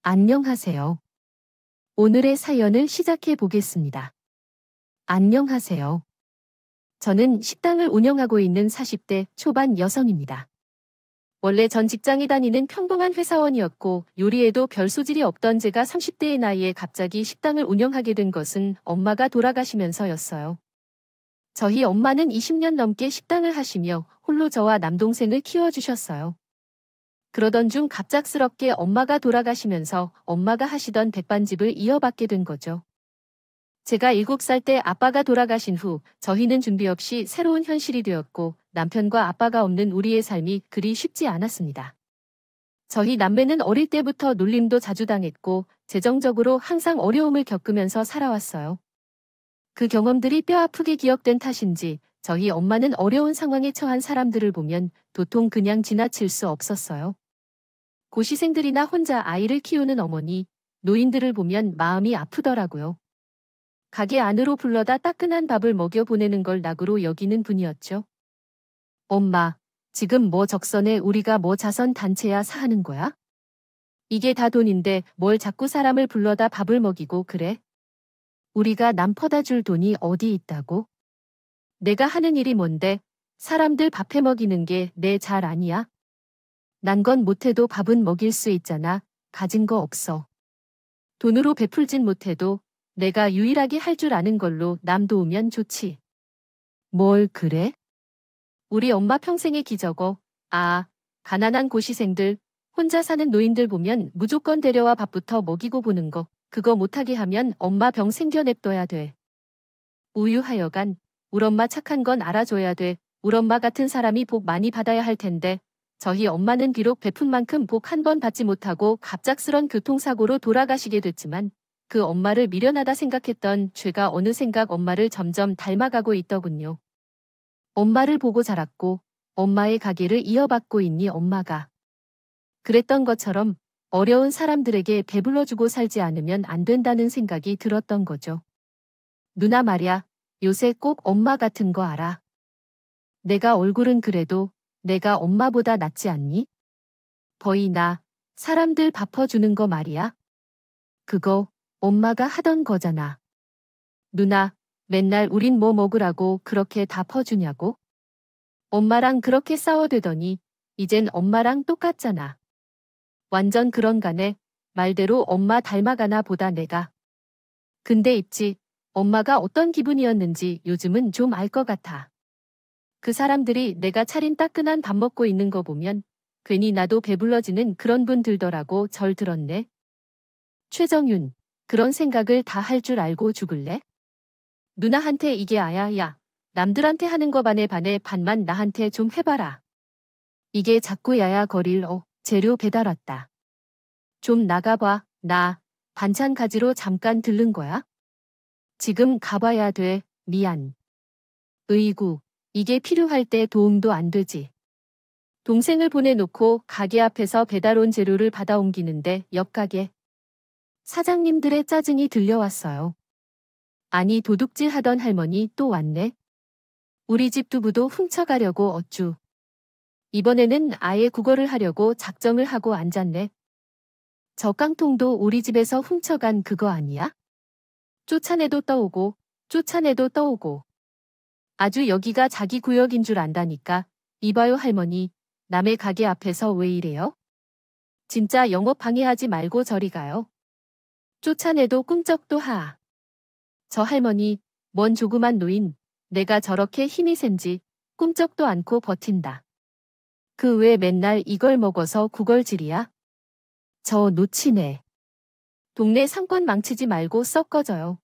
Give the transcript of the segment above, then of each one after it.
안녕하세요. 오늘의 사연을 시작해 보겠습니다. 안녕하세요. 저는 식당을 운영하고 있는 40대 초반 여성입니다. 원래 전 직장에 다니는 평범한 회사원이었고 요리에도 별 소질이 없던 제가 30대의 나이에 갑자기 식당을 운영하게 된 것은 엄마가 돌아가시면서였어요. 저희 엄마는 20년 넘게 식당을 하시며 홀로 저와 남동생을 키워주셨어요. 그러던 중 갑작스럽게 엄마가 돌아가시면서 엄마가 하시던 백반집을 이어받게 된 거죠. 제가 7살 때 아빠가 돌아가신 후 저희는 준비 없이 새로운 현실이 되었고 남편과 아빠가 없는 우리의 삶이 그리 쉽지 않았습니다. 저희 남매는 어릴 때부터 놀림도 자주 당했고 재정적으로 항상 어려움을 겪으면서 살아왔어요. 그 경험들이 뼈아프게 기억된 탓인지 저희 엄마는 어려운 상황에 처한 사람들을 보면 도통 그냥 지나칠 수 없었어요. 고시생들이나 혼자 아이를 키우는 어머니, 노인들을 보면 마음이 아프더라고요. 가게 안으로 불러다 따끈한 밥을 먹여 보내는 걸 낙으로 여기는 분이었죠. 엄마, 지금 뭐 적선에 우리가 뭐 자선 단체야 사하는 거야? 이게 다 돈인데 뭘 자꾸 사람을 불러다 밥을 먹이고 그래? 우리가 남 퍼다 줄 돈이 어디 있다고? 내가 하는 일이 뭔데? 사람들 밥해 먹이는 게 내 잘 아니야? 난 건 못해도 밥은 먹일 수 있잖아. 가진 거 없어. 돈으로 베풀진 못해도 내가 유일하게 할 줄 아는 걸로 남 도우면 좋지. 뭘 그래? 우리 엄마 평생의 기저거. 가난한 고시생들, 혼자 사는 노인들 보면 무조건 데려와 밥부터 먹이고 보는 거. 그거 못하게 하면 엄마 병 생겨 냅둬야 돼. 우유 하여간 울 엄마 착한 건 알아줘야 돼. 울 엄마 같은 사람이 복 많이 받아야 할 텐데 저희 엄마는 비록 베푼 만큼 복 한 번 받지 못하고 갑작스런 교통사고로 돌아가시게 됐지만 그 엄마를 미련하다 생각했던 죄가 어느샌가 엄마를 점점 닮아가고 있더군요. 엄마를 보고 자랐고 엄마의 가게를 이어받고 있니 엄마가. 그랬던 것처럼 어려운 사람들에게 배불러주고 살지 않으면 안 된다는 생각이 들었던 거죠. 누나 말야, 요새 꼭 엄마 같은 거 알아. 내가 얼굴은 그래도 내가 엄마보다 낫지 않니? 거의 나 사람들 밥 퍼주는 거 말이야. 그거 엄마가 하던 거잖아. 누나, 맨날 우린 뭐 먹으라고 그렇게 다 퍼주냐고? 엄마랑 그렇게 싸워대더니 이젠 엄마랑 똑같잖아. 완전 그런 가네. 말대로 엄마 닮아가나 보다 내가. 근데 있지, 엄마가 어떤 기분이었는지 요즘은 좀 알 것 같아. 그 사람들이 내가 차린 따끈한 밥 먹고 있는 거 보면 괜히 나도 배불러지는 그런 분 들더라고. 절 들었네. 최정윤, 그런 생각을 다 할 줄 알고 죽을래? 누나한테 이게 아야야. 남들한테 하는 거 반에 반만 나한테 좀 해봐라. 이게 자꾸 야야거릴 재료 배달 왔다. 좀 나가봐. 나 반찬 가지러 잠깐 들른 거야? 지금 가봐야 돼. 미안. 으이구, 이게 필요할 때 도움도 안 되지. 동생을 보내놓고 가게 앞에서 배달 온 재료를 받아 옮기는데 옆 가게 사장님들의 짜증이 들려왔어요. 아니 도둑질 하던 할머니 또 왔네. 우리 집 두부도 훔쳐가려고 어쭈. 이번에는 아예 국어를 하려고 작정을 하고 앉았네. 저 깡통도 우리 집에서 훔쳐간 그거 아니야? 쫓아내도 떠오고 쫓아내도 떠오고. 아주 여기가 자기 구역인 줄 안다니까. 이봐요 할머니, 남의 가게 앞에서 왜 이래요? 진짜 영업 방해하지 말고 저리 가요. 쫓아내도 꿈쩍도 하. 저 할머니, 뭔 조그만 노인, 내가 저렇게 힘이 센지 꿈쩍도 않고 버틴다. 그 왜 맨날 이걸 먹어서 구걸질이야? 저 놓치네. 동네 상권 망치지 말고 썩 꺼져요.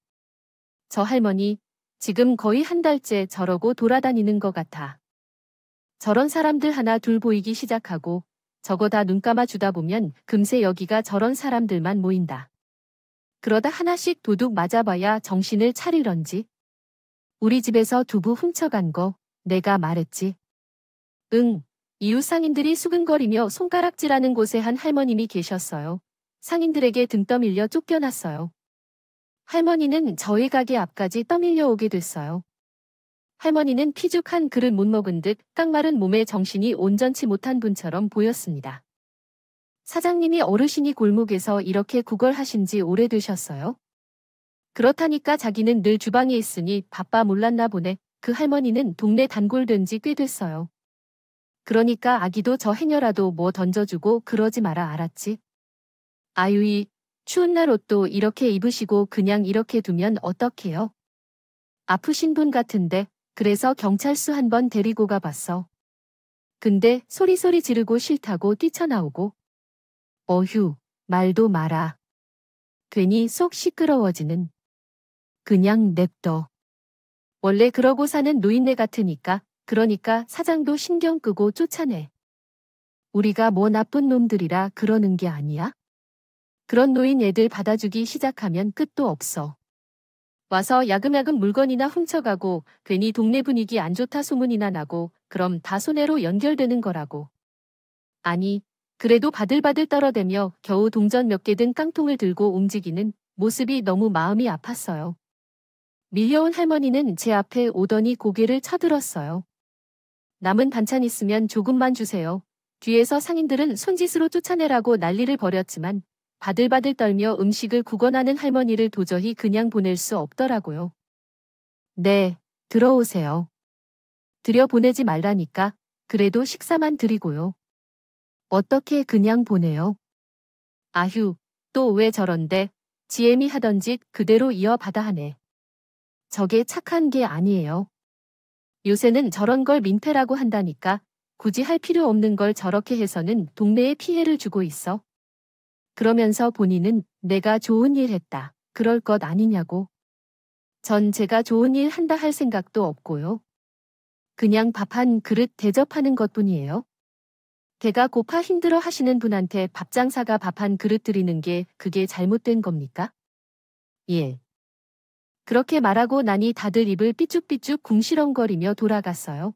저 할머니, 지금 거의 한 달째 저러고 돌아다니는 것 같아. 저런 사람들 하나 둘 보이기 시작하고 저거 다 눈 감아 주다 보면 금세 여기가 저런 사람들만 모인다. 그러다 하나씩 도둑 맞아봐야 정신을 차리런지. 우리 집에서 두부 훔쳐간 거 내가 말했지. 응, 이웃 상인들이 수근거리며 손가락질하는 곳에 한 할머님이 계셨어요. 상인들에게 등 떠밀려 쫓겨났어요. 할머니는 저희 가게 앞까지 떠밀려 오게 됐어요. 할머니는 피죽한 그릇 못 먹은 듯 깡마른 몸에 정신이 온전치 못한 분처럼 보였습니다. 사장님이 어르신이 골목에서 이렇게 구걸하신 지 오래되셨어요? 그렇다니까 자기는 늘 주방에 있으니 바빠 몰랐나 보네. 그 할머니는 동네 단골 된 지 꽤 됐어요. 그러니까 아기도 저 해녀라도 뭐 던져주고 그러지 마라 알았지? 아유이, 추운 날 옷도 이렇게 입으시고 그냥 이렇게 두면 어떡해요? 아프신 분 같은데 그래서 경찰서 한번 데리고 가봤어. 근데 소리소리 지르고 싫다고 뛰쳐나오고. 어휴, 말도 마라. 괜히 속 시끄러워지는. 그냥 냅둬. 원래 그러고 사는 노인네 같으니까. 그러니까 사장도 신경 끄고 쫓아내. 우리가 뭐 나쁜 놈들이라 그러는 게 아니야? 그런 노인 애들 받아주기 시작하면 끝도 없어. 와서 야금야금 물건이나 훔쳐가고 괜히 동네 분위기 안 좋다 소문이나 나고 그럼 다 손해로 연결되는 거라고. 아니, 그래도 바들바들 떨어대며 겨우 동전 몇 개 든 깡통을 들고 움직이는 모습이 너무 마음이 아팠어요. 밀려온 할머니는 제 앞에 오더니 고개를 쳐들었어요. 남은 반찬 있으면 조금만 주세요. 뒤에서 상인들은 손짓으로 쫓아내라고 난리를 벌였지만 바들바들 떨며 음식을 구건하는 할머니를 도저히 그냥 보낼 수 없더라고요. 네, 들어오세요. 들여보내지 말라니까. 그래도 식사만 드리고요. 어떻게 그냥 보내요? 아휴, 또 왜 저런데? 지엠이 하던 짓 그대로 이어받아 하네. 저게 착한 게 아니에요. 요새는 저런 걸 민폐라고 한다니까. 굳이 할 필요 없는 걸 저렇게 해서는 동네에 피해를 주고 있어. 그러면서 본인은 내가 좋은 일 했다. 그럴 것 아니냐고. 전 제가 좋은 일 한다 할 생각도 없고요. 그냥 밥 한 그릇 대접하는 것뿐이에요. 배가 고파 힘들어 하시는 분한테 밥 장사가 밥 한 그릇 드리는 게 그게 잘못된 겁니까? 예. 그렇게 말하고 나니 다들 입을 삐죽삐죽 궁시렁거리며 돌아갔어요.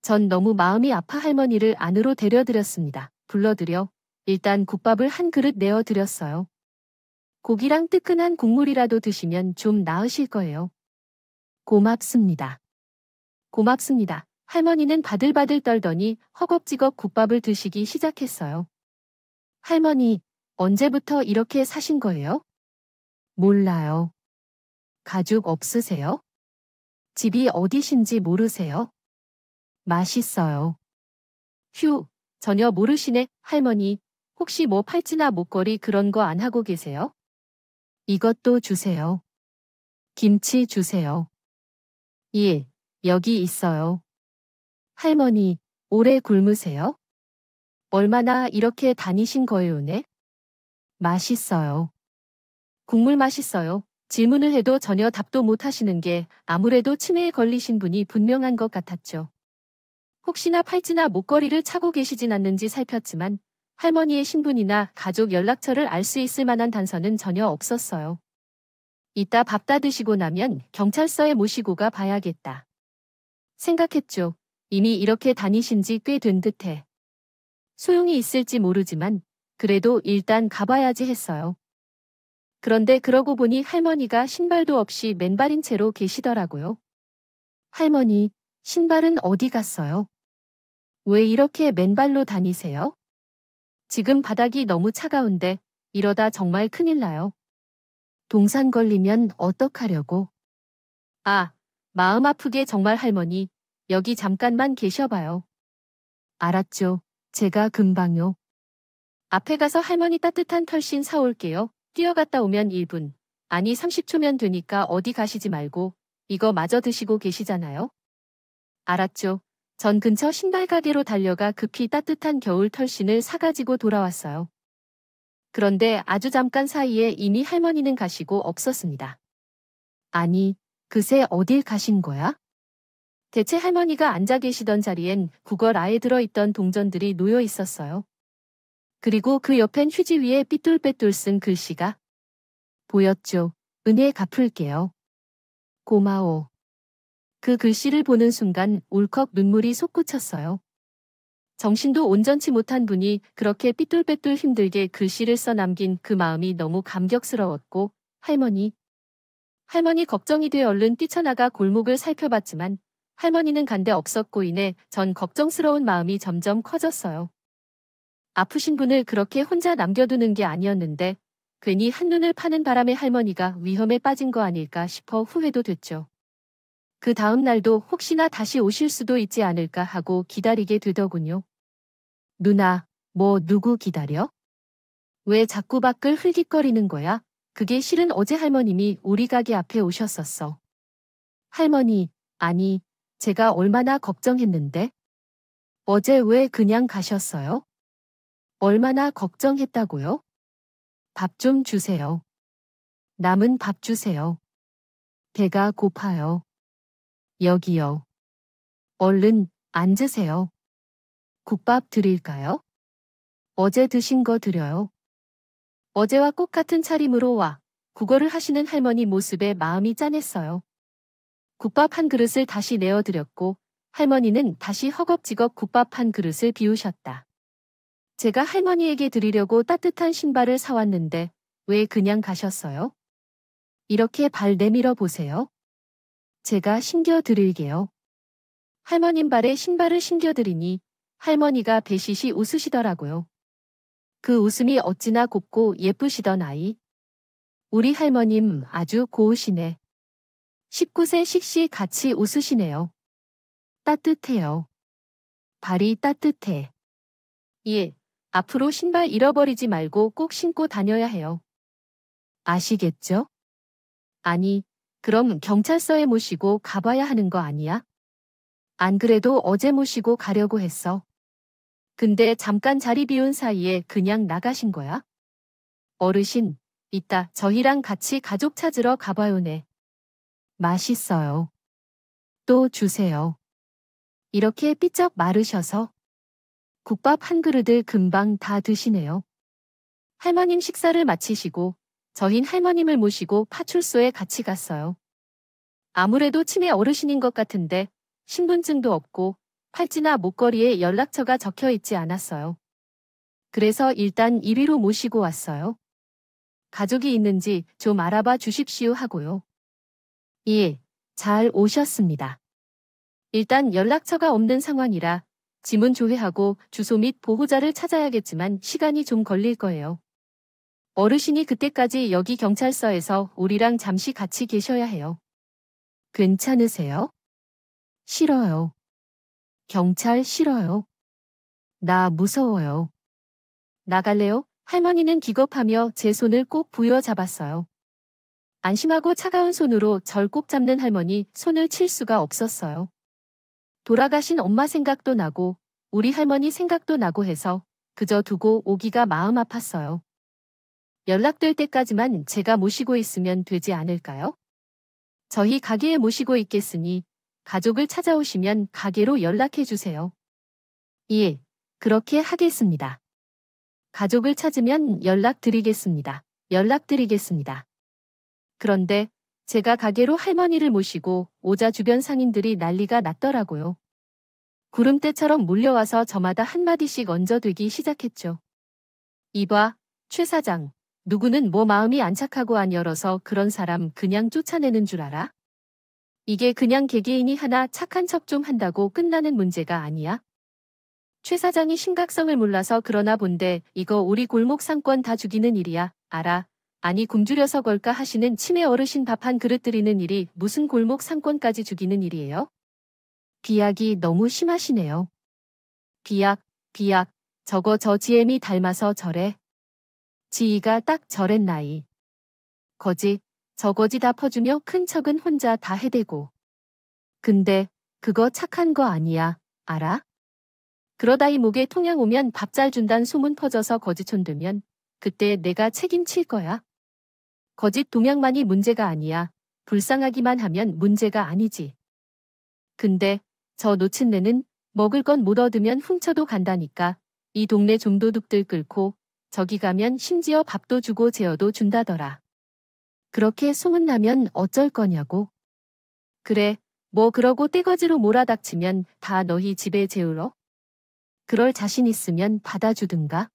전 너무 마음이 아파 할머니를 안으로 데려드렸습니다. 불러들여 일단 국밥을 한 그릇 내어드렸어요. 고기랑 뜨끈한 국물이라도 드시면 좀 나으실 거예요. 고맙습니다. 고맙습니다. 할머니는 바들바들 떨더니 허겁지겁 국밥을 드시기 시작했어요. 할머니, 언제부터 이렇게 사신 거예요? 몰라요. 가족 없으세요? 집이 어디신지 모르세요? 맛있어요. 휴, 전혀 모르시네, 할머니. 혹시 뭐 팔찌나 목걸이 그런 거 안 하고 계세요? 이것도 주세요. 김치 주세요. 예, 여기 있어요. 할머니, 오래 굶으세요? 얼마나 이렇게 다니신 거예요네? 맛있어요. 국물 맛있어요. 질문을 해도 전혀 답도 못 하시는 게 아무래도 치매에 걸리신 분이 분명한 것 같았죠. 혹시나 팔찌나 목걸이를 차고 계시진 않는지 살폈지만 할머니의 신분이나 가족 연락처를 알 수 있을 만한 단서는 전혀 없었어요. 이따 밥 다 드시고 나면 경찰서에 모시고 가 봐야겠다. 생각했죠. 이미 이렇게 다니신 지 꽤 된 듯해. 소용이 있을지 모르지만 그래도 일단 가봐야지 했어요. 그런데 그러고 보니 할머니가 신발도 없이 맨발인 채로 계시더라고요. 할머니, 신발은 어디 갔어요? 왜 이렇게 맨발로 다니세요? 지금 바닥이 너무 차가운데 이러다 정말 큰일 나요. 동상 걸리면 어떡하려고? 아, 마음 아프게 정말 할머니, 여기 잠깐만 계셔봐요. 알았죠. 제가 금방요. 앞에 가서 할머니 따뜻한 털신 사올게요. 뛰어갔다 오면 1분, 아니 30초면 되니까 어디 가시지 말고 이거 마저 드시고 계시잖아요. 알았죠. 전 근처 신발 가게로 달려가 급히 따뜻한 겨울 털신을 사가지고 돌아왔어요. 그런데 아주 잠깐 사이에 이미 할머니는 가시고 없었습니다. 아니, 그새 어딜 가신 거야? 대체 할머니가 앉아 계시던 자리엔 구걸아에 들어있던 동전들이 놓여 있었어요. 그리고 그 옆엔 휴지 위에 삐뚤빼뚤 쓴 글씨가 보였죠. 은혜 갚을게요. 고마워. 그 글씨를 보는 순간 울컥 눈물이 솟구쳤어요. 정신도 온전치 못한 분이 그렇게 삐뚤빼뚤 힘들게 글씨를 써 남긴 그 마음이 너무 감격스러웠고 할머니 걱정이 돼 얼른 뛰쳐나가 골목을 살펴봤지만 할머니는 간데 없었고 이내 전 걱정스러운 마음이 점점 커졌어요. 아프신 분을 그렇게 혼자 남겨두는 게 아니었는데 괜히 한눈을 파는 바람에 할머니가 위험에 빠진 거 아닐까 싶어 후회도 됐죠. 그 다음 날도 혹시나 다시 오실 수도 있지 않을까 하고 기다리게 되더군요. 누나, 뭐 누구 기다려? 왜 자꾸 밖을 흘깃거리는 거야? 그게 실은 어제 할머님이 우리 가게 앞에 오셨었어. 할머니, 아니, 제가 얼마나 걱정했는데? 어제 왜 그냥 가셨어요? 얼마나 걱정했다고요? 밥 좀 주세요. 남은 밥 주세요. 배가 고파요. 여기요. 얼른 앉으세요. 국밥 드릴까요? 어제 드신 거 드려요. 어제와 똑같은 차림으로 와 국어를 하시는 할머니 모습에 마음이 짠했어요. 국밥 한 그릇을 다시 내어드렸고 할머니는 다시 허겁지겁 국밥 한 그릇을 비우셨다. 제가 할머니에게 드리려고 따뜻한 신발을 사왔는데 왜 그냥 가셨어요? 이렇게 발 내밀어 보세요. 제가 신겨드릴게요. 할머님 발에 신발을 신겨드리니 할머니가 배시시 웃으시더라고요. 그 웃음이 어찌나 곱고 예쁘시던 아이. 우리 할머님 아주 고우시네. 19세 식시 같이 웃으시네요. 따뜻해요. 발이 따뜻해. 예, 앞으로 신발 잃어버리지 말고 꼭 신고 다녀야 해요. 아시겠죠? 아니, 그럼 경찰서에 모시고 가봐야 하는 거 아니야? 안 그래도 어제 모시고 가려고 했어. 근데 잠깐 자리 비운 사이에 그냥 나가신 거야? 어르신, 이따 저희랑 같이 가족 찾으러 가봐요네. 맛있어요. 또 주세요. 이렇게 삐쩍 마르셔서 국밥 한 그릇을 금방 다 드시네요. 할머님 식사를 마치시고 저흰 할머님을 모시고 파출소에 같이 갔어요. 아무래도 치매 어르신인 것 같은데 신분증도 없고 팔찌나 목걸이에 연락처가 적혀 있지 않았어요. 그래서 일단 이리로 모시고 왔어요. 가족이 있는지 좀 알아봐 주십시오 하고요. 예, 잘 오셨습니다. 일단 연락처가 없는 상황이라 지문 조회하고 주소 및 보호자를 찾아야겠지만 시간이 좀 걸릴 거예요. 어르신이 그때까지 여기 경찰서에서 우리랑 잠시 같이 계셔야 해요. 괜찮으세요? 싫어요. 경찰 싫어요. 나 무서워요. 나갈래요? 할머니는 기겁하며 제 손을 꼭 부여잡았어요. 안심하고 차가운 손으로 절 꼭 잡는 할머니 손을 칠 수가 없었어요. 돌아가신 엄마 생각도 나고 우리 할머니 생각도 나고 해서 그저 두고 오기가 마음 아팠어요. 연락될 때까지만 제가 모시고 있으면 되지 않을까요? 저희 가게에 모시고 있겠으니 가족을 찾아오시면 가게로 연락해 주세요. 예, 그렇게 하겠습니다. 가족을 찾으면 연락드리겠습니다. 연락드리겠습니다. 그런데 제가 가게로 할머니를 모시고 오자 주변 상인들이 난리가 났더라고요. 구름대처럼 몰려와서 저마다 한마디씩 얹어대기 시작했죠. 이봐, 최 사장. 누구는 뭐 마음이 안 착하고 안 열어서 그런 사람 그냥 쫓아내는 줄 알아? 이게 그냥 개개인이 하나 착한 척 좀 한다고 끝나는 문제가 아니야? 최 사장이 심각성을 몰라서 그러나 본데 이거 우리 골목 상권 다 죽이는 일이야. 알아? 아니 굶주려서 걸까 하시는 치매 어르신 밥 한 그릇 드리는 일이 무슨 골목 상권까지 죽이는 일이에요? 비약이 너무 심하시네요. 비약, 저거 저 지엠이 닮아서 저래. 지이가 딱 저랬 나이. 거지, 저거지 다 퍼주며 큰 척은 혼자 다 해대고. 근데 그거 착한 거 아니야, 알아? 그러다 이 목에 통양 오면 밥 잘 준단 소문 퍼져서 거지촌 되면 그때 내가 책임질 거야. 거짓 동양만이 문제가 아니야. 불쌍하기만 하면 문제가 아니지. 근데 저 노친네는 먹을 건 못 얻으면 훔쳐도 간다니까. 이 동네 좀도둑들 끌고 저기 가면 심지어 밥도 주고 재어도 준다더라. 그렇게 소문나면 어쩔 거냐고. 그래, 뭐 그러고 떼거지로 몰아닥치면 다 너희 집에 재우러? 그럴 자신 있으면 받아주든가.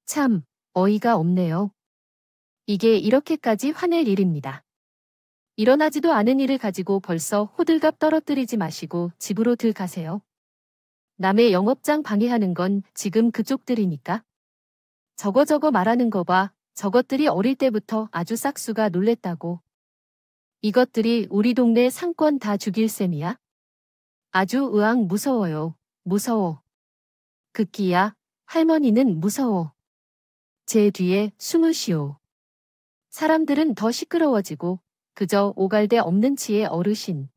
참, 어이가 없네요. 이게 이렇게까지 화낼 일입니다. 일어나지도 않은 일을 가지고 벌써 호들갑 떨어뜨리지 마시고 집으로 들가세요. 남의 영업장 방해하는 건 지금 그쪽들이니까. 저거 말하는 거 봐. 저것들이 어릴 때부터 아주 싹수가 놀랬다고. 이것들이 우리 동네 상권 다 죽일 셈이야? 아주 으앙 무서워요. 무서워. 극기야, 할머니는 무서워. 제 뒤에 숨으시오. 사람들은 더 시끄러워지고 그저 오갈데 없는 치의 어르신.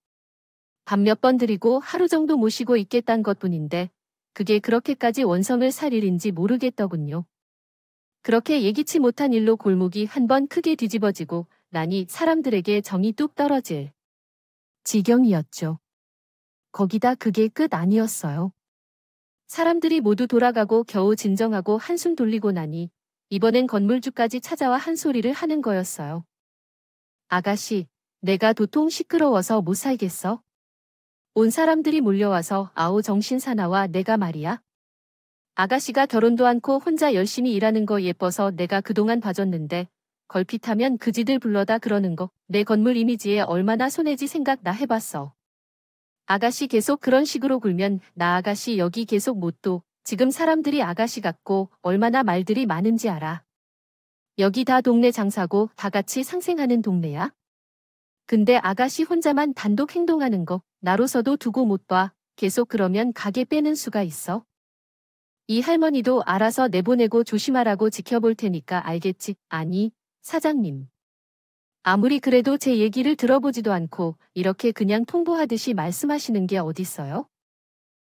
밥 몇 번 드리고 하루 정도 모시고 있겠단 것뿐인데 그게 그렇게까지 원성을 살 일인지 모르겠더군요. 그렇게 예기치 못한 일로 골목이 한 번 크게 뒤집어지고 나니 사람들에게 정이 뚝 떨어질 지경이었죠. 거기다 그게 끝 아니었어요. 사람들이 모두 돌아가고 겨우 진정하고 한숨 돌리고 나니 이번엔 건물주까지 찾아와 한 소리를 하는 거였어요. 아가씨, 내가 도통 시끄러워서 못 살겠어. 온 사람들이 몰려와서 아우 정신사나와 내가 말이야. 아가씨가 결혼도 않고 혼자 열심히 일하는 거 예뻐서 내가 그동안 봐줬는데 걸핏하면 그지들 불러다 그러는 거 내 건물 이미지에 얼마나 손해지 생각 나 해봤어. 아가씨 계속 그런 식으로 굴면 나 아가씨 여기 계속 못 둬. 지금 사람들이 아가씨 같고 얼마나 말들이 많은지 알아. 여기 다 동네 장사고 다 같이 상생하는 동네야. 근데 아가씨 혼자만 단독 행동하는 거 나로서도 두고 못 봐. 계속 그러면 가게 빼는 수가 있어. 이 할머니도 알아서 내보내고 조심하라고 지켜볼 테니까 알겠지? 아니, 사장님. 아무리 그래도 제 얘기를 들어보지도 않고 이렇게 그냥 통보하듯이 말씀하시는 게 어딨어요?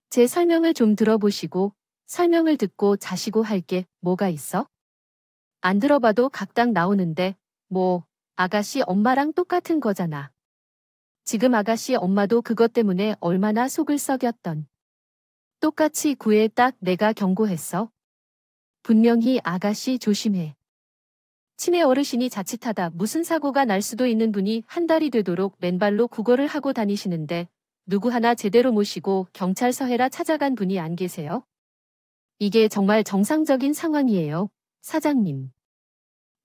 제 설명을 좀 들어보시고 설명을 듣고 자시고 할 게 뭐가 있어? 안 들어봐도 각각 나오는데 뭐 아가씨 엄마랑 똑같은 거잖아. 지금 아가씨 엄마도 그것 때문에 얼마나 속을 썩였던. 똑같이 구애 딱 내가 경고했어. 분명히 아가씨 조심해. 치매 어르신이 자칫하다 무슨 사고가 날 수도 있는 분이 한 달이 되도록 맨발로 구걸을 하고 다니시는데 누구 하나 제대로 모시고 경찰서에라 찾아간 분이 안 계세요? 이게 정말 정상적인 상황이에요, 사장님.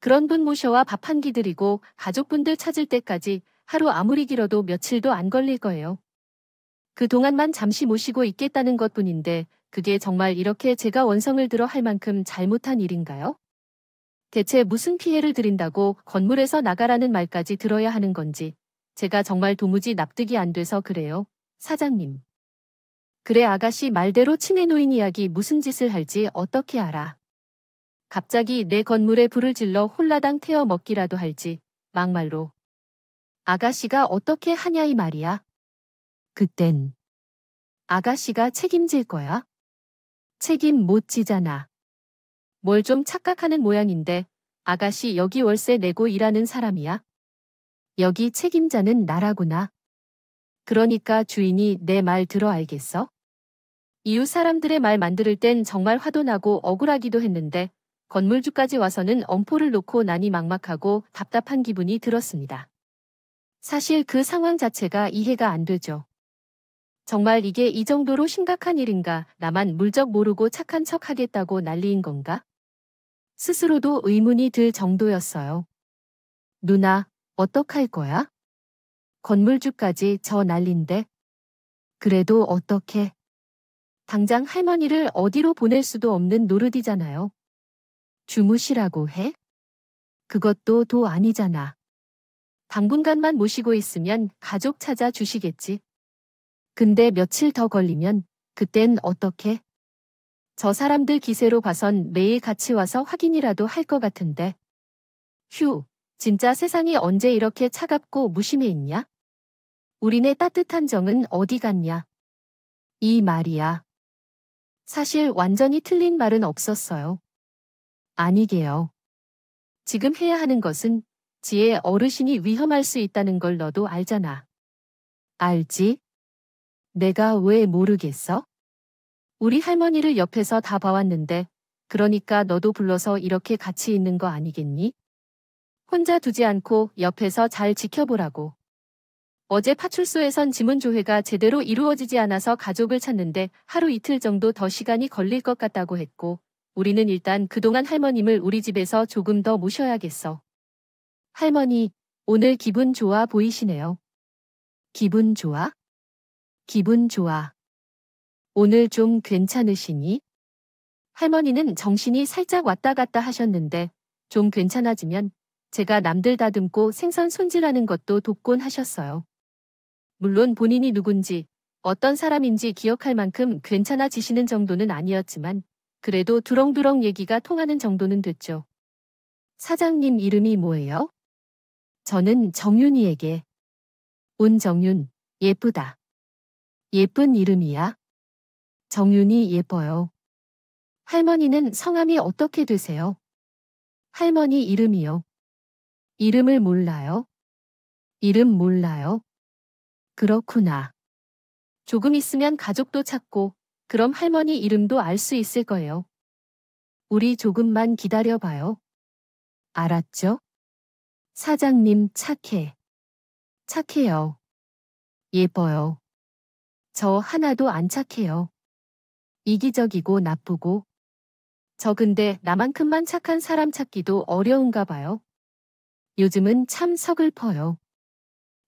그런 분 모셔와 밥 한 끼 드리고 가족분들 찾을 때까지 하루 아무리 길어도 며칠도 안 걸릴 거예요. 그동안만 잠시 모시고 있겠다는 것뿐인데 그게 정말 이렇게 제가 원성을 들어 할 만큼 잘못한 일인가요? 대체 무슨 피해를 드린다고 건물에서 나가라는 말까지 들어야 하는 건지 제가 정말 도무지 납득이 안 돼서 그래요, 사장님. 그래 아가씨 말대로 치매 노인 이야기 무슨 짓을 할지 어떻게 알아. 갑자기 내 건물에 불을 질러 홀라당 태워 먹기라도 할지 막말로. 아가씨가 어떻게 하냐 이 말이야. 그땐 아가씨가 책임질 거야? 책임 못 지잖아. 뭘 좀 착각하는 모양인데 아가씨 여기 월세 내고 일하는 사람이야? 여기 책임자는 나라구나. 그러니까 주인이 내 말 들어 알겠어? 이웃 사람들의 말 만들을 땐 정말 화도 나고 억울하기도 했는데 건물주까지 와서는 엄포를 놓고 나니 막막하고 답답한 기분이 들었습니다. 사실 그 상황 자체가 이해가 안 되죠. 정말 이게 이 정도로 심각한 일인가? 나만 물적 모르고 착한 척 하겠다고 난리인 건가? 스스로도 의문이 들 정도였어요. 누나, 어떡할 거야? 건물주까지 저 난린데? 그래도 어떡해? 당장 할머니를 어디로 보낼 수도 없는 노릇이잖아요. 주무시라고 해? 그것도 도 아니잖아. 당분간만 모시고 있으면 가족 찾아 주시겠지. 근데 며칠 더 걸리면 그땐 어떡해? 저 사람들 기세로 봐선 매일 같이 와서 확인이라도 할 것 같은데. 휴, 진짜 세상이 언제 이렇게 차갑고 무심해 있냐? 우리네 따뜻한 정은 어디 갔냐? 이 말이야. 사실 완전히 틀린 말은 없었어요. 아니게요. 지금 해야 하는 것은 지혜 어르신이 위험할 수 있다는 걸 너도 알잖아. 알지? 내가 왜 모르겠어? 우리 할머니를 옆에서 다 봐왔는데 그러니까 너도 불러서 이렇게 같이 있는 거 아니겠니? 혼자 두지 않고 옆에서 잘 지켜보라고. 어제 파출소에선 지문조회가 제대로 이루어지지 않아서 가족을 찾는데 하루 이틀 정도 더 시간이 걸릴 것 같다고 했고 우리는 일단 그동안 할머님을 우리 집에서 조금 더 모셔야겠어. 할머니, 오늘 기분 좋아 보이시네요. 기분 좋아? 기분 좋아. 오늘 좀 괜찮으시니? 할머니는 정신이 살짝 왔다 갔다 하셨는데 좀 괜찮아지면 제가 남들 다듬고 생선 손질하는 것도 돕곤 하셨어요. 물론 본인이 누군지 어떤 사람인지 기억할 만큼 괜찮아지시는 정도는 아니었지만 그래도 두렁두렁 얘기가 통하는 정도는 됐죠. 사장님 이름이 뭐예요? 저는 정윤이에게. 온정윤, 예쁘다. 예쁜 이름이야. 정윤이 예뻐요. 할머니는 성함이 어떻게 되세요? 할머니 이름이요. 이름을 몰라요? 이름 몰라요? 그렇구나. 조금 있으면 가족도 찾고 그럼 할머니 이름도 알 수 있을 거예요. 우리 조금만 기다려봐요. 알았죠? 사장님 착해. 착해요. 예뻐요. 저 하나도 안 착해요. 이기적이고 나쁘고. 저 근데 나만큼만 착한 사람 찾기도 어려운가 봐요. 요즘은 참 서글퍼요.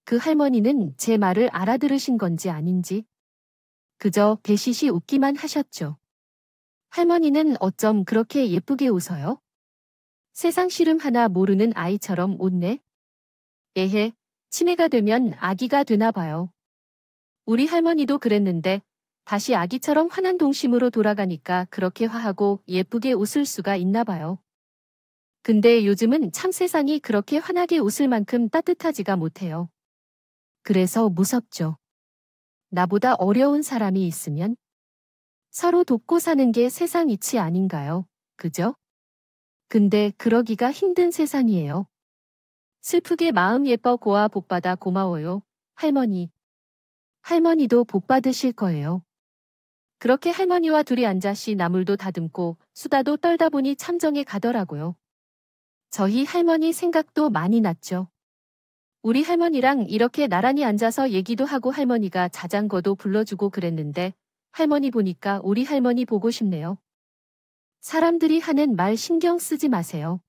그 할머니는 제 말을 알아들으신 건지 아닌지. 그저 배시시 웃기만 하셨죠. 할머니는 어쩜 그렇게 예쁘게 웃어요? 세상 시름 하나 모르는 아이처럼 웃네. 에헤, 치매가 되면 아기가 되나 봐요. 우리 할머니도 그랬는데 다시 아기처럼 환한 동심으로 돌아가니까 그렇게 화하고 예쁘게 웃을 수가 있나 봐요. 근데 요즘은 참 세상이 그렇게 환하게 웃을 만큼 따뜻하지가 못해요. 그래서 무섭죠. 나보다 어려운 사람이 있으면 서로 돕고 사는 게 세상 이치 아닌가요? 그죠? 근데 그러기가 힘든 세상이에요. 슬프게 마음 예뻐 고아 복받아 고마워요. 할머니. 할머니도 복 받으실 거예요. 그렇게 할머니와 둘이 앉아시 나물도 다듬고 수다도 떨다 보니 참정에 가더라고요. 저희 할머니 생각도 많이 났죠. 우리 할머니랑 이렇게 나란히 앉아서 얘기도 하고 할머니가 자장거도 불러주고 그랬는데 할머니 보니까 우리 할머니 보고 싶네요. 사람들이 하는 말 신경 쓰지 마세요.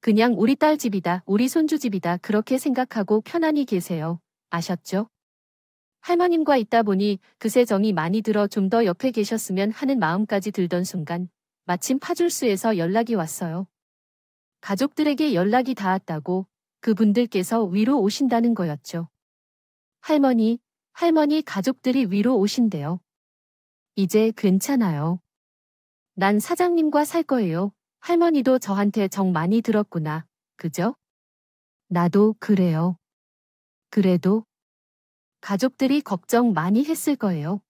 그냥 우리 딸 집이다, 우리 손주 집이다 그렇게 생각하고 편안히 계세요. 아셨죠? 할머님과 있다 보니 그새 정이 많이 들어 좀 더 옆에 계셨으면 하는 마음까지 들던 순간 마침 파출소에서 연락이 왔어요. 가족들에게 연락이 닿았다고 그분들께서 위로 오신다는 거였죠. 할머니 가족들이 위로 오신대요. 이제 괜찮아요. 난 사장님과 살 거예요. 할머니도 저한테 정 많이 들었구나. 그죠? 나도 그래요. 그래도 가족들이 걱정 많이 했을 거예요.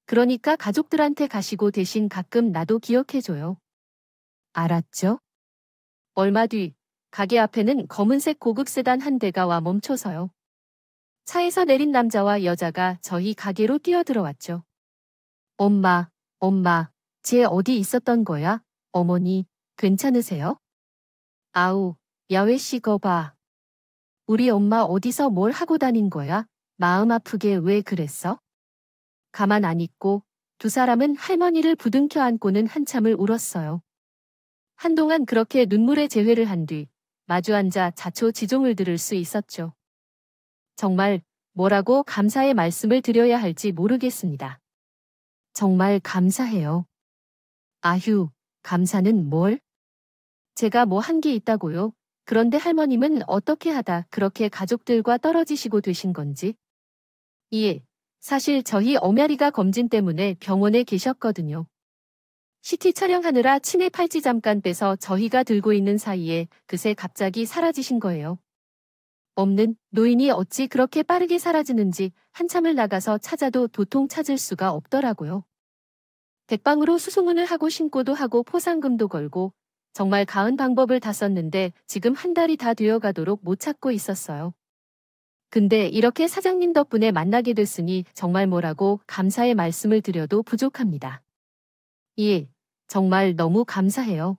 그러니까 가족들한테 가시고 대신 가끔 나도 기억해줘요. 알았죠? 얼마 뒤 가게 앞에는 검은색 고급 세단 한 대가 와 멈춰서요. 차에서 내린 남자와 여자가 저희 가게로 뛰어들어왔죠. 엄마, 쟤 어디 있었던 거야? 어머니, 괜찮으세요? 아우, 야외씨 거 봐. 우리 엄마 어디서 뭘 하고 다닌 거야? 마음 아프게 왜 그랬어? 가만 안 있고 두 사람은 할머니를 부둥켜 안고는 한참을 울었어요. 한동안 그렇게 눈물의 재회를 한 뒤 마주 앉아 자초지종을 들을 수 있었죠. 정말 뭐라고 감사의 말씀을 드려야 할지 모르겠습니다. 정말 감사해요. 아휴, 감사는 뭘? 제가 뭐 한 게 있다고요? 그런데 할머님은 어떻게 하다 그렇게 가족들과 떨어지시고 되신 건지? 예, 사실 저희 엄야리가 검진 때문에 병원에 계셨거든요. CT 촬영하느라 치매 팔찌 잠깐 빼서 저희가 들고 있는 사이에 그새 갑자기 사라지신 거예요. 없는 노인이 어찌 그렇게 빠르게 사라지는지 한참을 나가서 찾아도 도통 찾을 수가 없더라고요. 백방으로 수소문을 하고 신고도 하고 포상금도 걸고 정말 가은 방법을 다 썼는데 지금 한 달이 다 되어가도록 못 찾고 있었어요. 근데 이렇게 사장님 덕분에 만나게 됐으니 정말 뭐라고 감사의 말씀을 드려도 부족합니다. 예, 정말 너무 감사해요.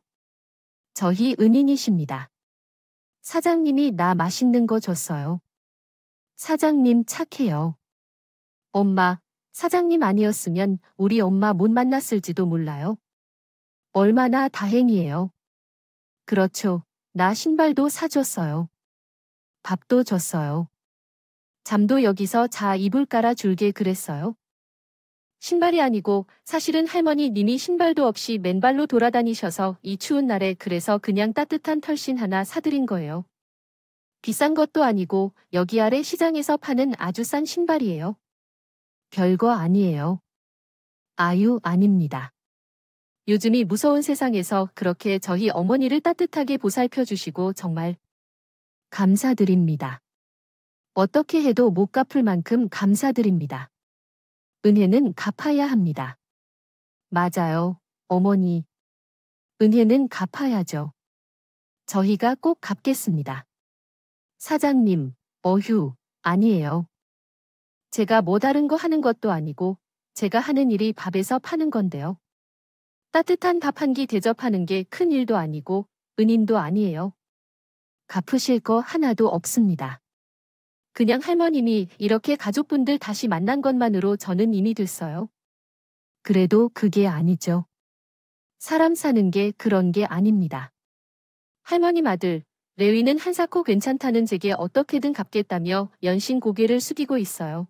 저희 은인이십니다. 사장님이 나 맛있는 거 줬어요. 사장님 착해요. 엄마, 사장님 아니었으면 우리 엄마 못 만났을지도 몰라요. 얼마나 다행이에요. 그렇죠. 나 신발도 사줬어요. 밥도 줬어요. 잠도 여기서 자 이불 깔아 줄게 그랬어요. 신발이 아니고 사실은 할머니님이 신발도 없이 맨발로 돌아다니셔서 이 추운 날에 그래서 그냥 따뜻한 털신 하나 사드린 거예요. 비싼 것도 아니고 여기 아래 시장에서 파는 아주 싼 신발이에요. 별거 아니에요. 아유, 아닙니다. 요즘이 무서운 세상에서 그렇게 저희 어머니를 따뜻하게 보살펴 주시고 정말 감사드립니다. 어떻게 해도 못 갚을 만큼 감사드립니다. 은혜는 갚아야 합니다. 맞아요, 어머니. 은혜는 갚아야죠. 저희가 꼭 갚겠습니다. 사장님, 어휴, 아니에요. 제가 뭐 다른 거 하는 것도 아니고 제가 하는 일이 밥에서 파는 건데요. 따뜻한 밥 한 끼 대접하는 게 큰 일도 아니고 은인도 아니에요. 갚으실 거 하나도 없습니다. 그냥 할머님이 이렇게 가족분들 다시 만난 것만으로 저는 이미 됐어요. 그래도 그게 아니죠. 사람 사는 게 그런 게 아닙니다. 할머님 아들, 레위는 한사코 괜찮다는 제게 어떻게든 갚겠다며 연신 고개를 숙이고 있어요.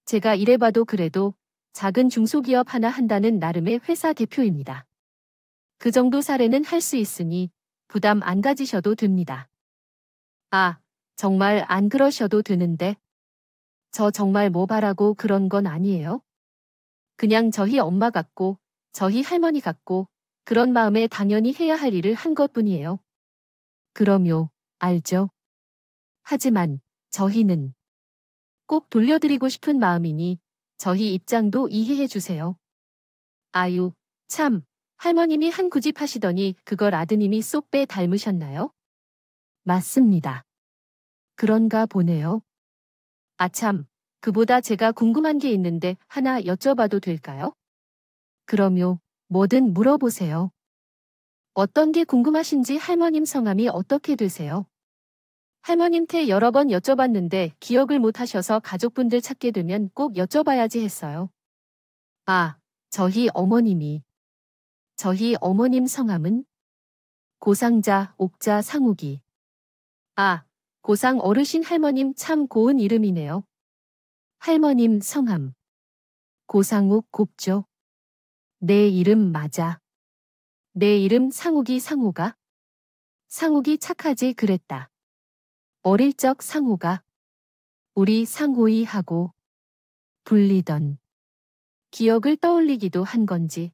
제가 이래봐도 그래도 작은 중소기업 하나 한다는 나름의 회사 대표입니다. 그 정도 사례는 할 수 있으니 부담 안 가지셔도 됩니다. 아, 정말 안 그러셔도 되는데. 저 정말 뭐 바라고 그런 건 아니에요. 그냥 저희 엄마 같고 저희 할머니 같고 그런 마음에 당연히 해야 할 일을 한 것뿐이에요. 그럼요, 알죠. 하지만 저희는 꼭 돌려드리고 싶은 마음이니 저희 입장도 이해해 주세요. 아유, 참, 할머님이 한 구집 하시더니 그걸 아드님이 쏙 빼 닮으셨나요? 맞습니다. 그런가 보네요. 아참, 그보다 제가 궁금한 게 있는데 하나 여쭤봐도 될까요? 그럼요, 뭐든 물어보세요. 어떤 게 궁금하신지 할머님 성함이 어떻게 되세요? 할머님께 여러 번 여쭤봤는데 기억을 못 하셔서 가족분들 찾게 되면 꼭 여쭤봐야지 했어요. 아, 저희 어머님이. 저희 어머님 성함은? 고상자, 옥자, 상욱이. 아, 고상 어르신 할머님 참 고운 이름이네요. 할머님 성함. 고상욱 곱죠. 내 이름 맞아. 내 이름 상욱이 상호가. 상욱이 착하지 그랬다. 어릴 적 상호가 우리 상호이 하고 불리던 기억을 떠올리기도 한 건지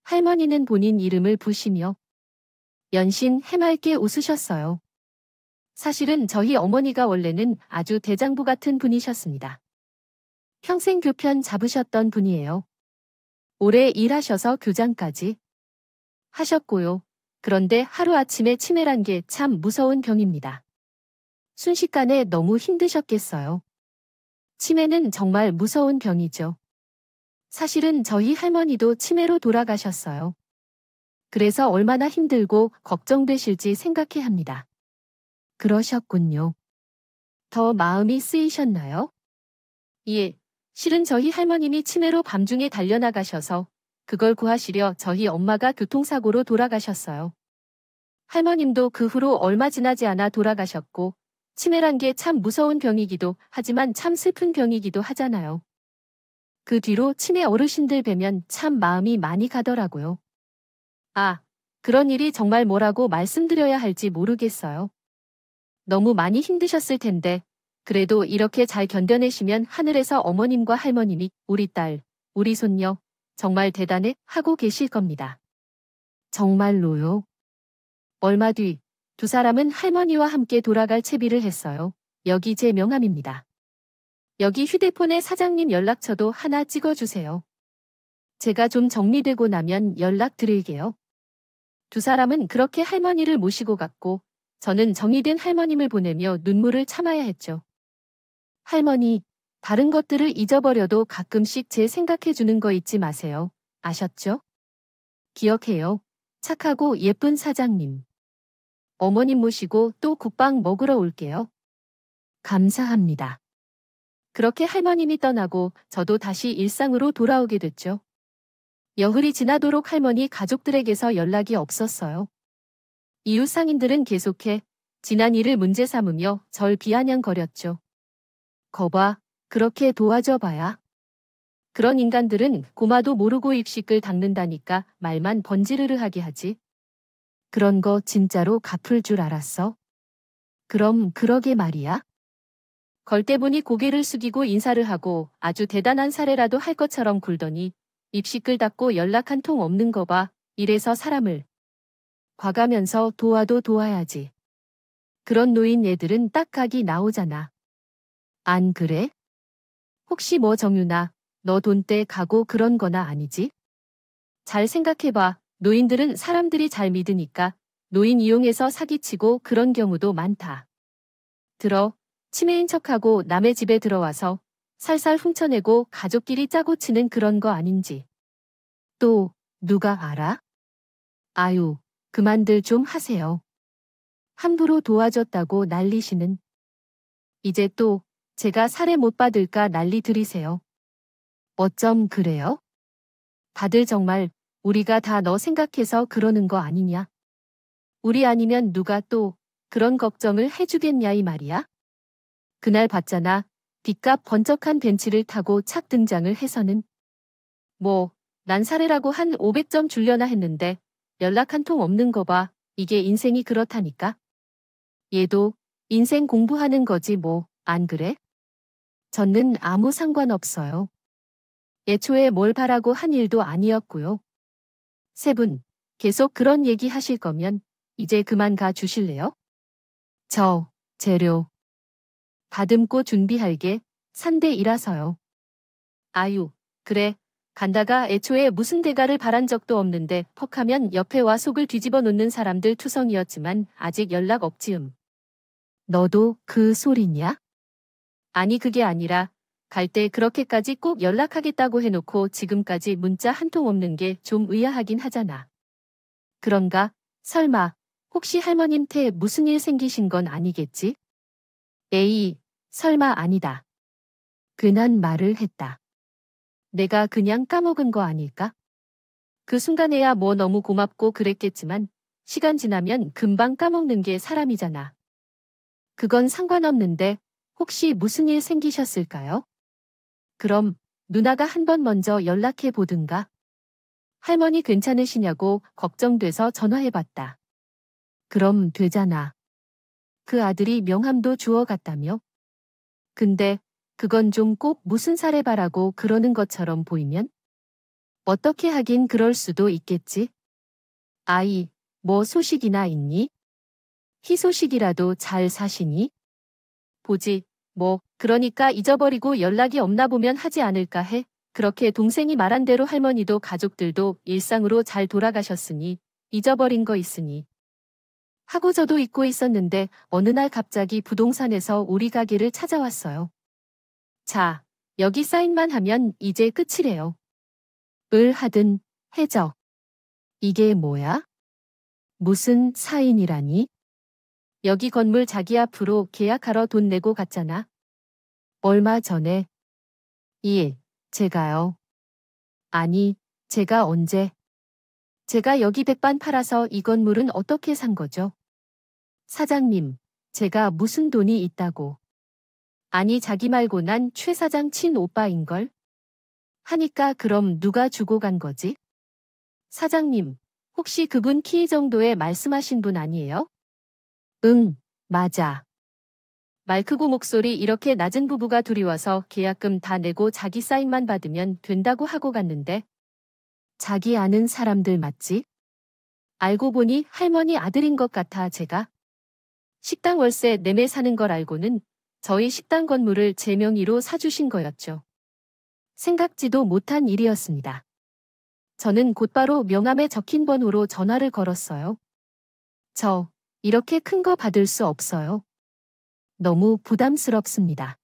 할머니는 본인 이름을 부시며 연신 해맑게 웃으셨어요. 사실은 저희 어머니가 원래는 아주 대장부 같은 분이셨습니다. 평생 교편 잡으셨던 분이에요. 오래 일하셔서 교장까지 하셨고요. 그런데 하루아침에 치매란 게 참 무서운 병입니다. 순식간에 너무 힘드셨겠어요. 치매는 정말 무서운 병이죠. 사실은 저희 할머니도 치매로 돌아가셨어요. 그래서 얼마나 힘들고 걱정되실지 생각해 합니다. 그러셨군요. 더 마음이 쓰이셨나요? 예, 실은 저희 할머님이 치매로 밤중에 달려나가셔서 그걸 구하시려 저희 엄마가 교통사고로 돌아가셨어요. 할머님도 그 후로 얼마 지나지 않아 돌아가셨고 치매란 게 참 무서운 병이기도 하지만 참 슬픈 병이기도 하잖아요. 그 뒤로 치매 어르신들 뵈면 참 마음이 많이 가더라고요. 아, 그런 일이 정말 뭐라고 말씀드려야 할지 모르겠어요. 너무 많이 힘드셨을 텐데 그래도 이렇게 잘 견뎌내시면 하늘에서 어머님과 할머님이 우리 딸, 우리 손녀 정말 대단해 하고 계실 겁니다. 정말로요? 얼마 뒤 두 사람은 할머니와 함께 돌아갈 채비를 했어요. 여기 제 명함입니다. 여기 휴대폰에 사장님 연락처도 하나 찍어주세요. 제가 좀 정리되고 나면 연락드릴게요. 두 사람은 그렇게 할머니를 모시고 갔고 저는 정리된 할머님을 보내며 눈물을 참아야 했죠. 할머니, 다른 것들을 잊어버려도 가끔씩 제 생각해주는 거 잊지 마세요. 아셨죠? 기억해요. 착하고 예쁜 사장님. 어머님 모시고 또 국밥 먹으러 올게요. 감사합니다. 그렇게 할머님이 떠나고 저도 다시 일상으로 돌아오게 됐죠. 여흘이 지나도록 할머니 가족들에게서 연락이 없었어요. 이웃 상인들은 계속해 지난 일을 문제 삼으며 절 비아냥거렸죠. 거봐, 그렇게 도와줘 봐야. 그런 인간들은 고마도 모르고 입식을 닦는다니까 말만 번지르르하게 하지. 그런 거 진짜로 갚을 줄 알았어? 그럼 그러게 말이야. 걸 때 보니 고개를 숙이고 인사를 하고 아주 대단한 사례라도 할 것처럼 굴더니 입식을 닦고 연락 한 통 없는 거 봐. 이래서 사람을 봐가면서 도와도 도와야지. 그런 노인 애들은 딱 각이 나오잖아. 안 그래? 혹시 뭐 정유나, 너 돈 떼 가고 그런 거나 아니지? 잘 생각해봐. 노인들은 사람들이 잘 믿으니까 노인 이용해서 사기치고 그런 경우도 많다. 들어, 치매인 척하고 남의 집에 들어와서 살살 훔쳐내고 가족끼리 짜고 치는 그런 거 아닌지. 또, 누가 알아? 아유, 그만들 좀 하세요. 함부로 도와줬다고 난리시는. 이제 또, 제가 살해 못 받을까 난리 들이세요. 어쩜 그래요? 다들 정말 우리가 다 너 생각해서 그러는 거 아니냐? 우리 아니면 누가 또 그런 걱정을 해주겠냐 이 말이야? 그날 봤잖아. 빚값 번쩍한 벤츠를 타고 착 등장을 해서는. 뭐, 난 사례라고 한 500점 줄려나 했는데 연락 한 통 없는 거 봐. 이게 인생이 그렇다니까. 얘도 인생 공부하는 거지 뭐, 안 그래? 저는 아무 상관없어요. 애초에 뭘 바라고 한 일도 아니었고요. 세 분, 계속 그런 얘기 하실 거면 이제 그만 가 주실래요? 재료. 다듬고 준비할 게 산대이라서요. 아유, 그래. 간다가 애초에 무슨 대가를 바란 적도 없는데 퍽하면 옆에 와 속을 뒤집어 놓는 사람들 투성이었지만 아직 연락 없지음. 너도 그 소리냐? 아니 그게 아니라 갈 때 그렇게까지 꼭 연락하겠다고 해놓고 지금까지 문자 한 통 없는 게 좀 의아하긴 하잖아. 그런가? 설마 혹시 할머님한테 무슨 일 생기신 건 아니겠지? 에이, 설마 아니다. 괜한 말을 했다. 내가 그냥 까먹은 거 아닐까? 그 순간에야 뭐 너무 고맙고 그랬겠지만 시간 지나면 금방 까먹는 게 사람이잖아. 그건 상관없는데 혹시 무슨 일 생기셨을까요? 그럼 누나가 한번 먼저 연락해 보든가. 할머니 괜찮으시냐고 걱정돼서 전화해봤다. 그럼 되잖아. 그 아들이 명함도 주워갔다며? 근데 그건 좀 꼭 무슨 사례바라고 그러는 것처럼 보이면? 어떻게 하긴 그럴 수도 있겠지. 아이, 뭐 소식이나 있니? 희소식이라도 잘 사시니? 보지, 뭐, 그러니까 잊어버리고 연락이 없나 보면 하지 않을까 해. 그렇게 동생이 말한 대로 할머니도 가족들도 일상으로 잘 돌아가셨으니, 잊어버린 거 있으니. 하고 저도 잊고 있었는데 어느 날 갑자기 부동산에서 우리 가게를 찾아왔어요. 자, 여기 사인만 하면 이제 끝이래요. 을 하든 해적. 이게 뭐야? 무슨 사인이라니? 여기 건물 자기 앞으로 계약하러 돈 내고 갔잖아. 얼마 전에. 제가요. 아니, 제가 언제? 제가 여기 백반 팔아서 이 건물은 어떻게 산 거죠? 사장님, 제가 무슨 돈이 있다고. 아니 자기 말고 난 최 사장 친오빠인걸? 하니까 그럼 누가 주고 간 거지? 사장님, 혹시 그분 키 정도에 말씀하신 분 아니에요? 응, 맞아. 말 크고 목소리 이렇게 낮은 부부가 둘이 와서 계약금 다 내고 자기 사인만 받으면 된다고 하고 갔는데. 자기 아는 사람들 맞지? 알고 보니 할머니 아들인 것 같아 제가. 식당 월세 내매 사는 걸 알고는 저희 식당 건물을 제 명의로 사주신 거였죠. 생각지도 못한 일이었습니다. 저는 곧바로 명함에 적힌 번호로 전화를 걸었어요. 이렇게 큰 거 받을 수 없어요. 너무 부담스럽습니다.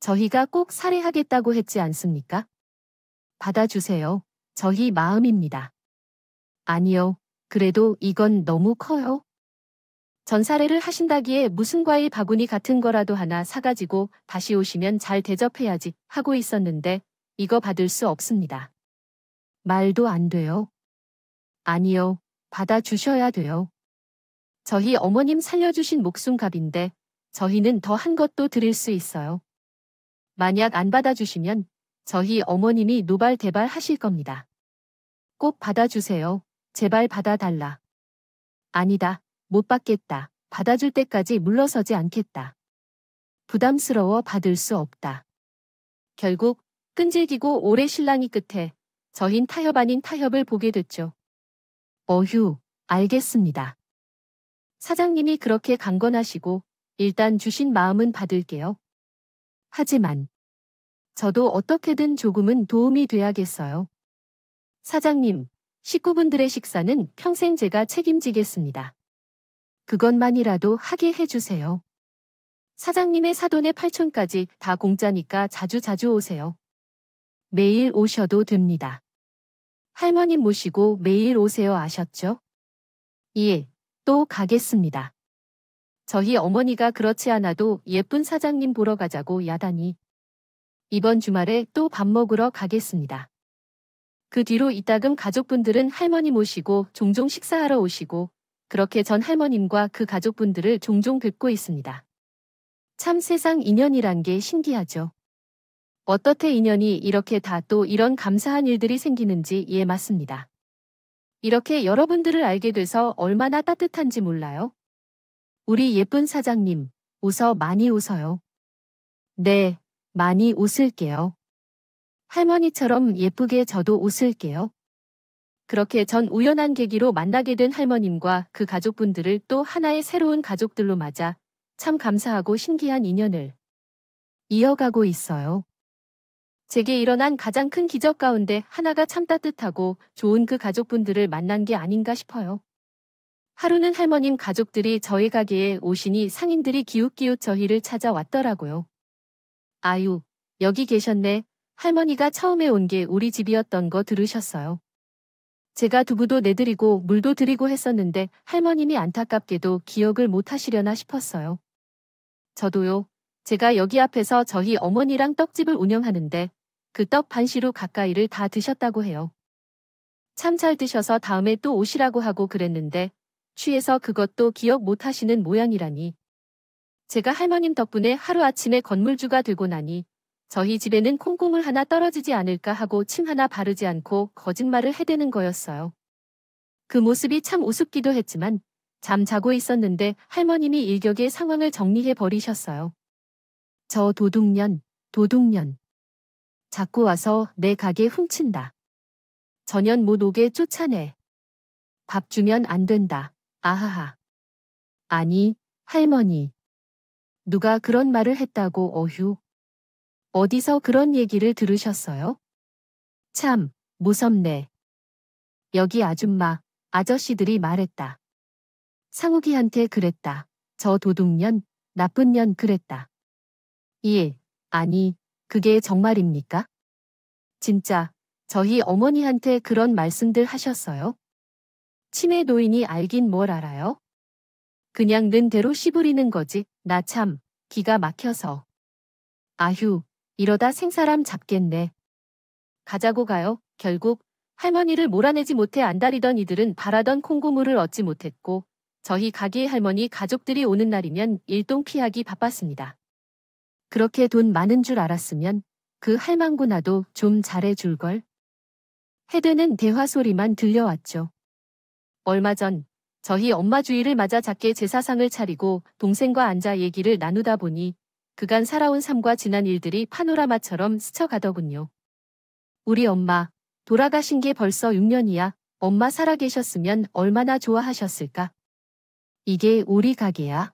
저희가 꼭 살해하겠다고 했지 않습니까? 받아주세요. 저희 마음입니다. 아니요. 그래도 이건 너무 커요. 전사례를 하신다기에 무슨 과일 바구니 같은 거라도 하나 사가지고 다시 오시면 잘 대접해야지 하고 있었는데 이거 받을 수 없습니다. 말도 안 돼요. 아니요. 받아주셔야 돼요. 저희 어머님 살려주신 목숨값인데 저희는 더 한 것도 드릴 수 있어요. 만약 안 받아주시면 저희 어머님이 노발대발 하실 겁니다. 꼭 받아주세요. 제발 받아달라. 아니다. 못 받겠다. 받아줄 때까지 물러서지 않겠다. 부담스러워 받을 수 없다. 결국 끈질기고 오래 실랑이 끝에 저흰 타협 아닌 타협을 보게 됐죠. 어휴, 알겠습니다. 사장님이 그렇게 강건하시고 일단 주신 마음은 받을게요. 하지만 저도 어떻게든 조금은 도움이 돼야겠어요. 사장님, 식구분들의 식사는 평생 제가 책임지겠습니다. 그것만이라도 하게 해주세요. 사장님의 사돈의 팔촌까지 다 공짜니까 자주자주 오세요. 매일 오셔도 됩니다. 할머님 모시고 매일 오세요 아셨죠? 예, 또 가겠습니다. 저희 어머니가 그렇지 않아도 예쁜 사장님 보러 가자고 야단이. 이번 주말에 또 밥 먹으러 가겠습니다. 그 뒤로 이따금 가족분들은 할머니 모시고 종종 식사하러 오시고 그렇게 전 할머님과 그 가족분들을 종종 뵙고 있습니다. 참 세상 인연이란 게 신기하죠. 어떻게 인연이 이렇게 다 또 이런 감사한 일들이 생기는지 예 맞습니다. 이렇게 여러분들을 알게 돼서 얼마나 따뜻한지 몰라요. 우리 예쁜 사장님, 웃어 많이 웃어요. 네, 많이 웃을게요. 할머니처럼 예쁘게 저도 웃을게요. 그렇게 전 우연한 계기로 만나게 된 할머님과 그 가족분들을 또 하나의 새로운 가족들로 맞아 참 감사하고 신기한 인연을 이어가고 있어요. 제게 일어난 가장 큰 기적 가운데 하나가 참 따뜻하고 좋은 그 가족분들을 만난 게 아닌가 싶어요. 하루는 할머님 가족들이 저희 가게에 오시니 상인들이 기웃기웃 저희를 찾아왔더라고요. 아유, 여기 계셨네. 할머니가 처음에 온 게 우리 집이었던 거 들으셨어요. 제가 두부도 내드리고 물도 드리고 했었는데 할머님이 안타깝게도 기억을 못 하시려나 싶었어요. 저도요. 제가 여기 앞에서 저희 어머니랑 떡집을 운영하는데 그 떡 반시루 가까이를 다 드셨다고 해요. 참 잘 드셔서 다음에 또 오시라고 하고 그랬는데 취해서 그것도 기억 못 하시는 모양이라니. 제가 할머님 덕분에 하루아침에 건물주가 되고 나니 저희 집에는 콩고물 하나 떨어지지 않을까 하고 침 하나 바르지 않고 거짓말을 해대는 거였어요. 그 모습이 참 우습기도 했지만 잠 자고 있었는데 할머님이 일격에 상황을 정리해 버리셨어요. 저 도둑년. 자꾸 와서 내 가게 훔친다. 전현 못 오게 쫓아내. 밥 주면 안 된다. 아하하. 아니, 할머니. 누가 그런 말을 했다고 어휴. 어디서 그런 얘기를 들으셨어요? 참, 무섭네. 여기 아줌마, 아저씨들이 말했다. 상욱이한테 그랬다. 저 도둑년, 나쁜 년 그랬다. 예, 아니, 그게 정말입니까? 진짜, 저희 어머니한테 그런 말씀들 하셨어요? 치매 노인이 알긴 뭘 알아요? 그냥 는 대로 씨부리는 거지, 나 참, 기가 막혀서. 아휴, 이러다 생사람 잡겠네. 가자고 가요. 결국 할머니를 몰아내지 못해 안달이던 이들은 바라던 콩고물을 얻지 못했고 저희 가게의 할머니 가족들이 오는 날이면 일동 피하기 바빴습니다. 그렇게 돈 많은 줄 알았으면 그 할망구 나도 좀 잘해줄걸. 해대는 대화 소리만 들려왔죠. 얼마 전 저희 엄마 주의를 맞아 작게 제사상을 차리고 동생과 앉아 얘기를 나누다 보니 그간 살아온 삶과 지난 일들이 파노라마처럼 스쳐가더군요. 우리 엄마, 돌아가신 게 벌써 6년이야. 엄마 살아계셨으면 얼마나 좋아하셨을까? 이게 우리 가게야.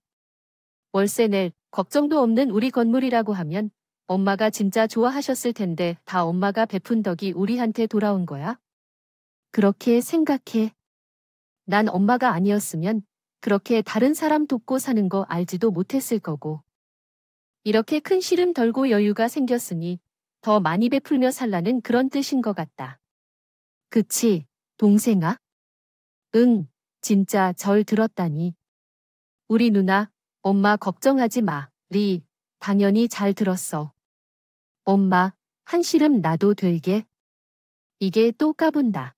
월세 낼 걱정도 없는 우리 건물이라고 하면 엄마가 진짜 좋아하셨을 텐데 다 엄마가 베푼 덕이 우리한테 돌아온 거야? 그렇게 생각해. 난 엄마가 아니었으면 그렇게 다른 사람 돕고 사는 거 알지도 못했을 거고. 이렇게 큰 시름 덜고 여유가 생겼으니 더 많이 베풀며 살라는 그런 뜻인 것 같다. 그치, 동생아? 응, 진짜 절 들었다니. 우리 누나, 엄마 걱정하지 마. 리, 당연히 잘 들었어. 엄마, 한시름 나도 들게. 이게 또 까분다.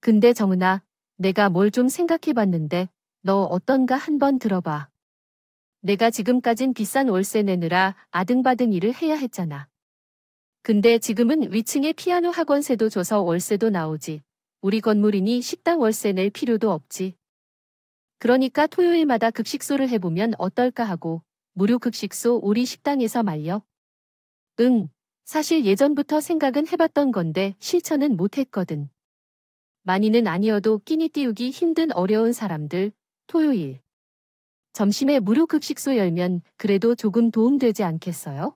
근데 정은아, 내가 뭘 좀 생각해봤는데 너 어떤가 한번 들어봐. 내가 지금까진 비싼 월세 내느라 아등바등 일을 해야 했잖아. 근데 지금은 위층에 피아노 학원세도 줘서 월세도 나오지. 우리 건물이니 식당 월세 낼 필요도 없지. 그러니까 토요일마다 급식소를 해보면 어떨까 하고 무료 급식소 우리 식당에서 말려. 응, 사실 예전부터 생각은 해봤던 건데 실천은 못했거든. 많이는 아니어도 끼니 띄우기 힘든 어려운 사람들, 토요일. 점심에 무료 급식소 열면 그래도 조금 도움되지 않겠어요?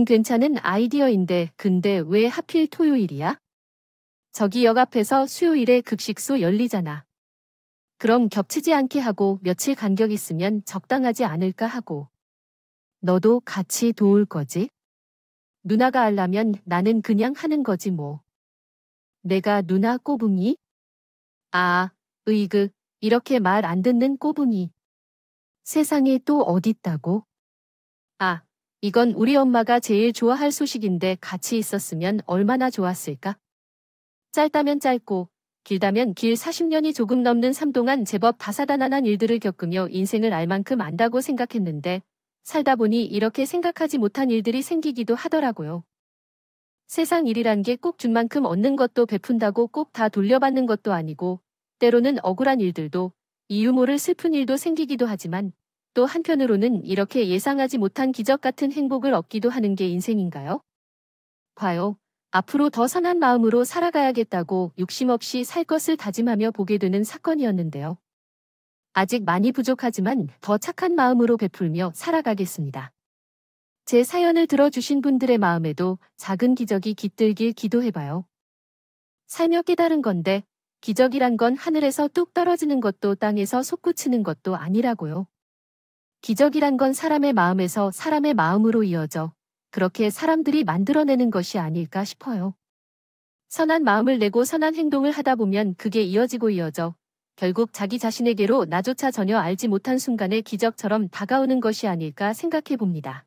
괜찮은 아이디어인데 근데 왜 하필 토요일이야? 저기 역 앞에서 수요일에 급식소 열리잖아. 그럼 겹치지 않게 하고 며칠 간격 있으면 적당하지 않을까 하고. 너도 같이 도울 거지? 누나가 하려면 나는 그냥 하는 거지 뭐. 내가 누나 꼬붕이? 아, 으이그, 이렇게 말 안 듣는 꼬붕이. 세상에 또 어딨다고? 아, 이건 우리 엄마가 제일 좋아할 소식인데 같이 있었으면 얼마나 좋았을까? 짧다면 짧고, 길다면 길 40년이 조금 넘는 삶 동안 제법 다사다난한 일들을 겪으며 인생을 알 만큼 안다고 생각했는데, 살다 보니 이렇게 생각하지 못한 일들이 생기기도 하더라고요. 세상 일이란 게 꼭 준 만큼 얻는 것도 베푼다고 꼭 다 돌려받는 것도 아니고, 때로는 억울한 일들도, 이유 모를 슬픈 일도 생기기도 하지만, 또 한편으로는 이렇게 예상하지 못한 기적 같은 행복을 얻기도 하는 게 인생인가요? 봐요. 앞으로 더 선한 마음으로 살아가야겠다고 욕심 없이 살 것을 다짐하며 보게 되는 사건이었는데요. 아직 많이 부족하지만 더 착한 마음으로 베풀며 살아가겠습니다. 제 사연을 들어주신 분들의 마음에도 작은 기적이 깃들길 기도해봐요. 살며 깨달은 건데 기적이란 건 하늘에서 뚝 떨어지는 것도 땅에서 솟구치는 것도 아니라고요. 기적이란 건 사람의 마음에서 사람의 마음으로 이어져 그렇게 사람들이 만들어내는 것이 아닐까 싶어요. 선한 마음을 내고 선한 행동을 하다 보면 그게 이어지고 이어져 결국 자기 자신에게로 나조차 전혀 알지 못한 순간에 기적처럼 다가오는 것이 아닐까 생각해 봅니다.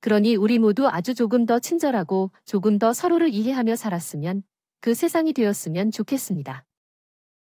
그러니 우리 모두 아주 조금 더 친절하고 조금 더 서로를 이해하며 살았으면 그 세상이 되었으면 좋겠습니다.